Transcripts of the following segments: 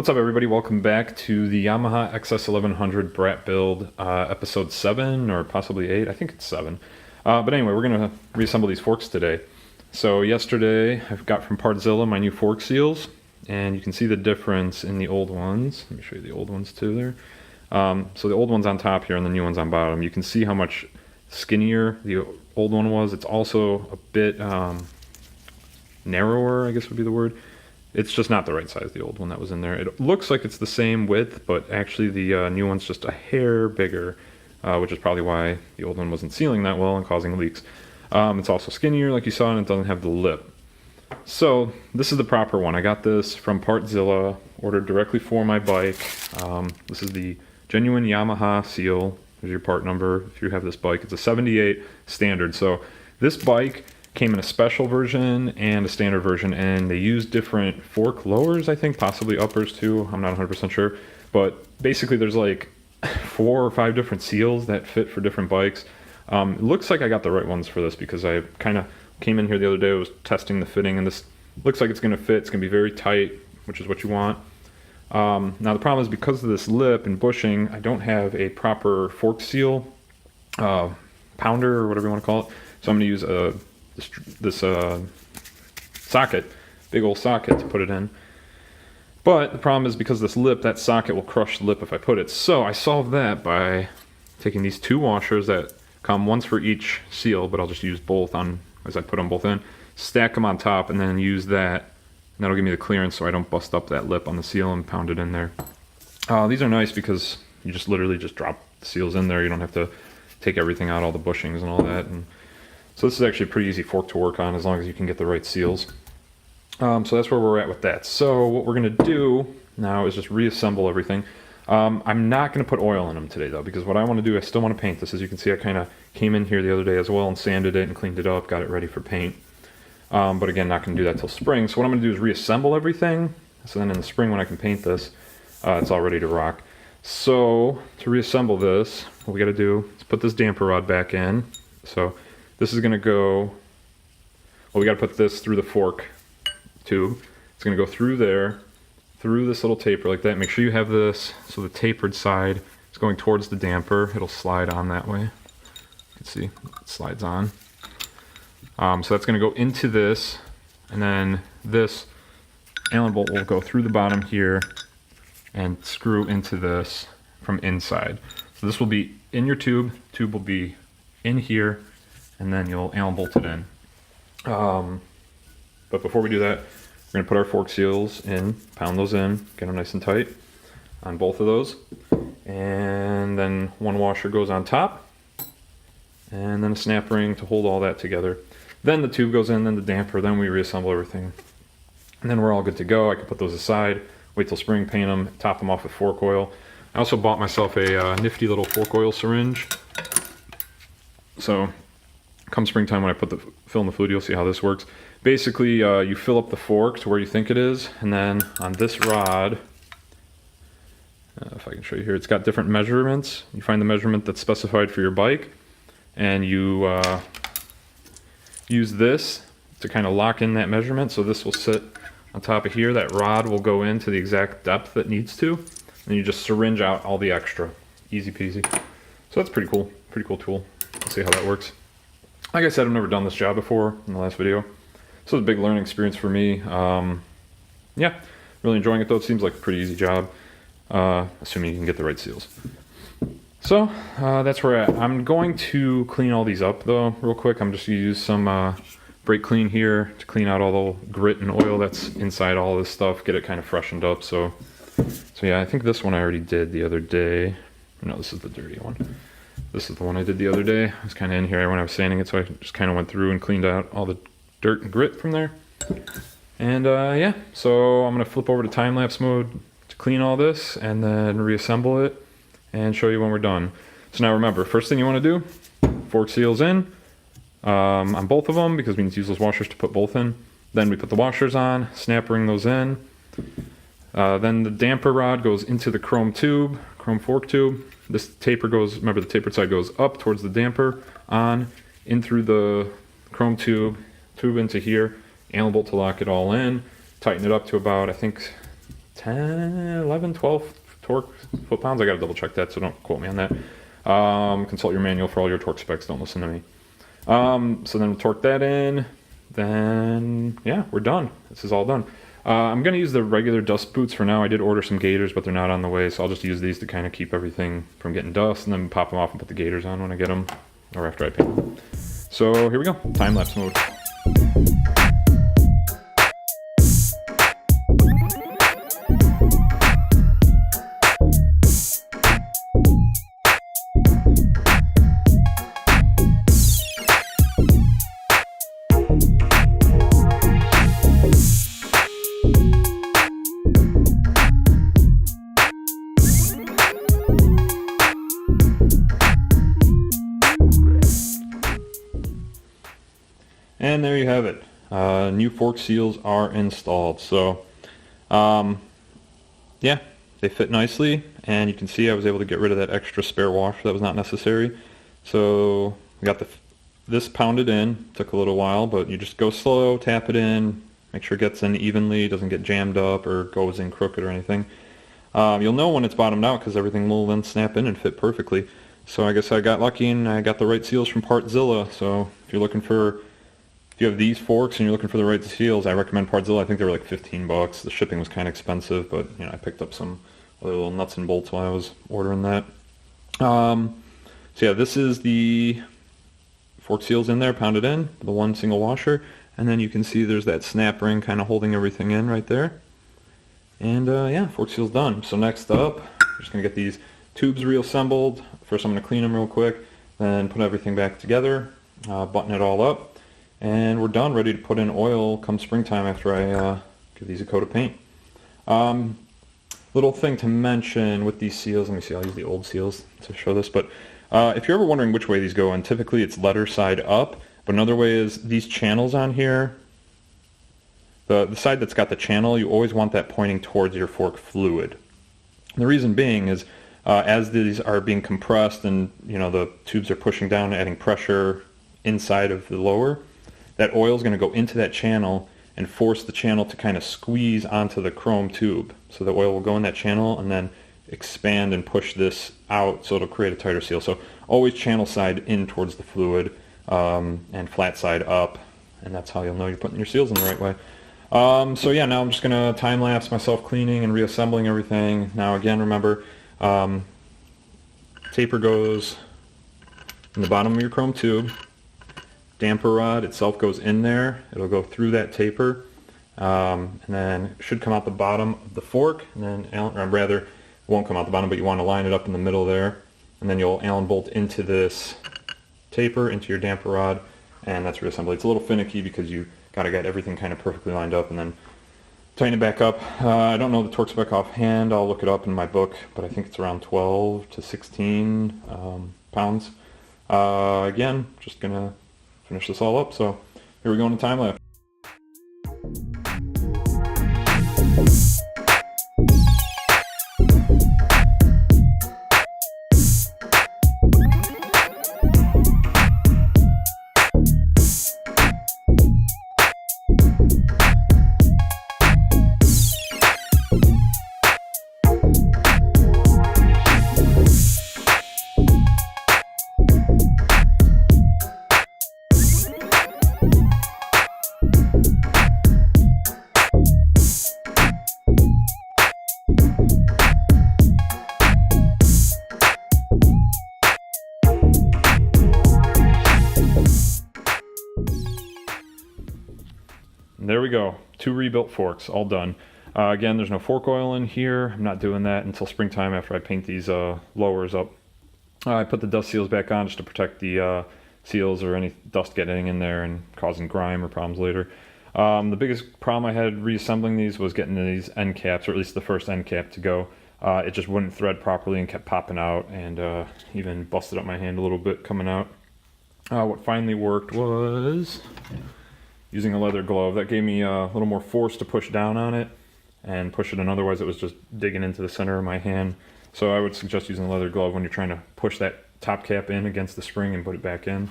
What's up, everybody? Welcome back to the Yamaha XS1100 Brat build, episode 7 or possibly 8. I think it's 7. But anyway, we're going to reassemble these forks today. So yesterday I've got from Partzilla my new fork seals, and you can see the difference in the old ones. Let me show you the old ones too there. So the old one's on top here and the new one's on bottom. You can see how much skinnier the old one was. It's also a bit narrower, I guess would be the word. It's just not the right size, the old one that was in there. It looks like it's the same width, but actually the new one's just a hair bigger, which is probably why the old one wasn't sealing that well and causing leaks. It's also skinnier, like you saw, and it doesn't have the lip. So this is the proper one. I got this from Partzilla, ordered directly for my bike. This is the genuine Yamaha Seal. There's your part number if you have this bike. It's a 78 standard. So this bike came in a special version and a standard version, and they use different fork lowers, I think, possibly uppers too. I'm not 100% sure, but basically there's like 4 or 5 different seals that fit for different bikes. It looks like I got the right ones for this because I kind of came in here the other day, I was testing the fitting, and this looks like it's going to fit. It's going to be very tight, which is what you want. Now the problem is, because of this lip and bushing, I don't have a proper fork seal pounder or whatever you want to call it, so I'm going to use this socket, big old socket, to put it in. But the problem is, because of this lip, that socket will crush the lip if I put it. So I solved that by taking these 2 washers that come once for each seal, but I'll just use both on as I put them both in, stack them on top, and then use that, and that'll give me the clearance so I don't bust up that lip on the seal and pound it in there. These are nice because you just literally just drop the seals in there. You don't have to take everything out, all the bushings and all that. And so this is actually a pretty easy fork to work on as long as you can get the right seals. So that's where we're at with that. So what we're going to do now is just reassemble everything. I'm not going to put oil in them today though, because what I want to do, I still want to paint this. As you can see, I kind of came in here the other day as well and sanded it and cleaned it up, got it ready for paint. But again, not going to do that till spring. So what I'm going to do is reassemble everything. So then in the spring when I can paint this, it's all ready to rock. So to reassemble this, what we got to do is put this damper rod back in. So this is going to go, well, we got to put this through the fork tube. It's going to go through there, through this little taper like that. Make sure you have this so the tapered side is going towards the damper. It'll slide on that way. You can see it slides on. So that's going to go into this, and then this Allen bolt will go through the bottom here and screw into this from inside. So this will be in your tube. Tube will be in here, and then you'll Allen bolt it in. But before we do that, we're going to put our fork seals in, pound those in, get them nice and tight on both of those. And then one washer goes on top, and then a snap ring to hold all that together. Then the tube goes in, then the damper, then we reassemble everything. And then we're all good to go. I can put those aside, wait till spring, paint them, top them off with fork oil. I also bought myself a nifty little fork oil syringe. So come springtime, when I put the fill in the fluid, you'll see how this works. Basically, you fill up the fork to where you think it is, and then on this rod, if I can show you here, it's got different measurements. You find the measurement that's specified for your bike, and you use this to kind of lock in that measurement. So this will sit on top of here. That rod will go into the exact depth it needs to, and you just syringe out all the extra. Easy peasy. So that's pretty cool tool. Let's see how that works. Like I said, I've never done this job before in the last video. So it's a big learning experience for me. Yeah, really enjoying it though. It seems like a pretty easy job, assuming you can get the right seals. So that's where we're at. I'm going to clean all these up though real quick. I'm just going to use some brake clean here to clean out all the grit and oil that's inside all this stuff, get it kind of freshened up. So yeah, I think this one I already did the other day. No, this is the dirty one. This is the one I did the other day. I was kind of in here when I was sanding it, so I just kind of went through and cleaned out all the dirt and grit from there. And yeah, so I'm going to flip over to time-lapse mode to clean all this and then reassemble it and show you when we're done. So now remember, first thing you want to do, fork seals in on both of them, because we need to use those washers to put both in. Then we put the washers on, snap ring those in. Then the damper rod goes into the chrome fork tube. This taper goes, remember the tapered side goes up towards the damper, on, in through the chrome tube into here, Allen bolt to lock it all in, tighten it up to about, I think, 10, 11, 12 torque foot-pounds. I gotta double check that, so don't quote me on that. Consult your manual for all your torque specs, don't listen to me. So then we'll torque that in, then yeah, we're done. This is all done. I'm gonna use the regular dust boots for now. I did order some gaiters, but they're not on the way, so I'll just use these to kind of keep everything from getting dust, and then pop them off and put the gaiters on when I get them, or after I paint them. So here we go, time-lapse mode. And there you have it. New fork seals are installed. So, yeah, they fit nicely, and you can see I was able to get rid of that extra spare washer that was not necessary. So we got this pounded in. Took a little while, but you just go slow, tap it in, make sure it gets in evenly, doesn't get jammed up or goes in crooked or anything. You'll know when it's bottomed out because everything will then snap in and fit perfectly. So I guess I got lucky and I got the right seals from Partzilla. So if you're looking for, if you have these forks and you're looking for the right seals, I recommend Partzilla. I think they were like 15 bucks. The shipping was kind of expensive, but you know, I picked up some other little nuts and bolts while I was ordering that. So yeah, this is the fork seals in there, pounded in, the one single washer, and then you can see there's that snap ring kind of holding everything in right there. And yeah, fork seal's done. So next up, we're just gonna get these tubes reassembled. First I'm gonna clean them real quick, then put everything back together, button it all up, and we're done, ready to put in oil come springtime after I give these a coat of paint. Little thing to mention with these seals, let me see, I'll use the old seals to show this, but if you're ever wondering which way these go, and typically it's letter side up, but another way is these channels on here, the side that's got the channel, you always want that pointing towards your fork fluid. And the reason being is as these are being compressed and you know the tubes are pushing down, adding pressure inside of the lower, that oil is going to go into that channel and force the channel to kind of squeeze onto the chrome tube. So the oil will go in that channel and then expand and push this out, so it'll create a tighter seal. So always channel side in towards the fluid and flat side up, and that's how you'll know you're putting your seals in the right way. So yeah, now I'm just going to time lapse myself cleaning and reassembling everything. Now again, remember, taper goes in the bottom of your chrome tube. Damper rod itself goes in there. It'll go through that taper, and then it should come out the bottom of the fork, and then, or rather, it won't come out the bottom, but you want to line it up in the middle there, and then you'll Allen bolt into this taper, into your damper rod, and that's reassembly. It's a little finicky because you got to get everything kind of perfectly lined up, and then tighten it back up. I don't know the torque spec offhand. I'll look it up in my book, but I think it's around 12 to 16 pounds. Again, just gonna finish this all up, so here we go in the time lapse. There we go, 2 rebuilt forks, all done. Again, there's no fork oil in here. I'm not doing that until springtime after I paint these lowers up. I put the dust seals back on just to protect the seals or any dust getting in there and causing grime or problems later. The biggest problem I had reassembling these was getting these end caps, or at least the first end cap to go. It just wouldn't thread properly and kept popping out, and even busted up my hand a little bit coming out. What finally worked was using a leather glove. That gave me a little more force to push down on it and push it in, otherwise it was just digging into the center of my hand. So I would suggest using a leather glove when you're trying to push that top cap in against the spring and put it back in.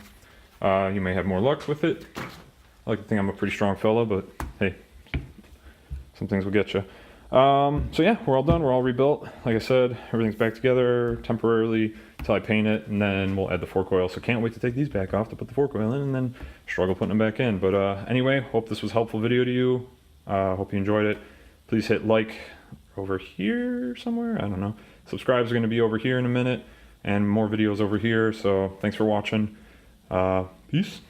You may have more luck with it. I like to think I'm a pretty strong fella, but hey, some things will get you. So yeah, we're all done. We're all rebuilt. Like I said, everything's back together temporarily until I paint it, and then we'll add the fork oil. So can't wait to take these back off to put the fork oil in, and then struggle putting them back in. But anyway, hope this was a helpful video to you. Hope you enjoyed it. Please hit like over here somewhere. I don't know. Subscribes are going to be over here in a minute, and more videos over here. So thanks for watching. Peace.